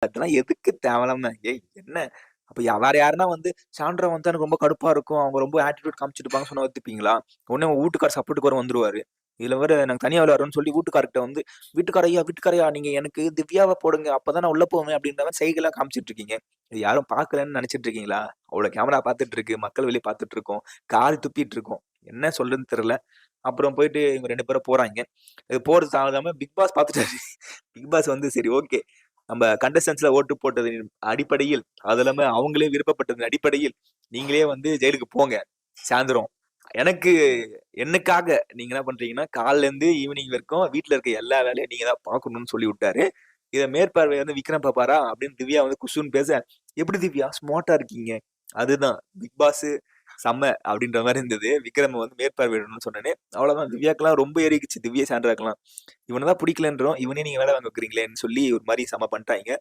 அதெல்லாம் எதுக்கு தேவையில்லாம? ஏய் என்ன? அப்ப வேற யாருன்னா வந்து சாண்ட்ரா வந்தா எனக்கு ரொம்ப கடுப்பா இருக்கும். அவங்க ரொம்ப ஆட்டிட்யூட் காமிச்சுட்டு இருப்பாங்கன்னு சொன்னா ஒத்துப்பீங்களா? உடனே உங்க வூட்டுக்காரர் சப்போர்ட்க்கு வேற வந்துருவாரு. இதுல வேற நாங்க தனியா விளையாடுறோம்ன்னு சொல்லி வூட்டுக்காரர்ட்ட வந்து, வீட்டுக்காரையா நீங்க எனக்கு திவ்யாவ போடுங்க. அப்பதான் நான் உள்ள போவேன்." அப்படின்ற மாரி சைகைலாம் காமிச்சுட்டு இருக்கீங்க. இது யாரும் பார்க்கலன்னு நெனச்சுட்டு இருக்கீங்களா? அவ்வளோ கேமரா பார்த்துட்டு இருக்கு. மக்கள் வெளிய பார்த்துட்டு இருக்கோம். காரி துப்பிட்டு இருக்கோம். என்ன சொல்றதுன்னு தெரியல. அப்புறம் போயிட்டு இவங்க 2 பேரும் போறாய்ங்க. இது போறது தாமதமா பிக் பாஸ் பார்த்துட்டாரு. பிக் பாஸ் வந்து சரி ஓகே. நம்ம கண்டஸ்டன்ட்ஸ்ல ஓட்டு போட்டதின் அடிப்படையில், அது இல்லாம அவங்களே விருப்பப்பட்டதன் அடிப்படையில், நீங்களே வந்து ஜெயிலுக்கு போங்க. சாயந்தரம். எனக்கு எனக்காக நீங்க என்ன பண்றீங்கன்னா, காலைலருந்து ஈவினிங் வரைக்கும் வீட்ல இருக்க எல்லா வேலையும் நீங்க தான் பார்க்கணும்னு சொல்லி விட்டாரு. இத மேற்பார்வை வந்து விக்ரம் பாப்பாரா அப்படின்னு திவ்யா வந்து குஷ்ஷுன்னு பேச, "எப்படி திவ்யா ஸ்மார்ட்டா இருக்கீங்க." அதுதான் பிக் பாஸ் செம்ம அப்படின்ற மாரி இருந்தது. விக்ரம் வந்து மேற்பார்வையிடணும்னு சொன்னோனே, அவ்வளோதான் திவ்யாக்கெல்லாம் ரொம்ப ஏறிக்கிச்சு. திவ்யா, சாண்ட்ராக்கெல்லாம். இவன தான் பிடிக்கலன்றோம். இவனே நீங்க வேலை வாங்க வைக்கிறீங்களேன்னு சொல்லி ஒரு மாரி செம பண்ட்டாய்ங்க.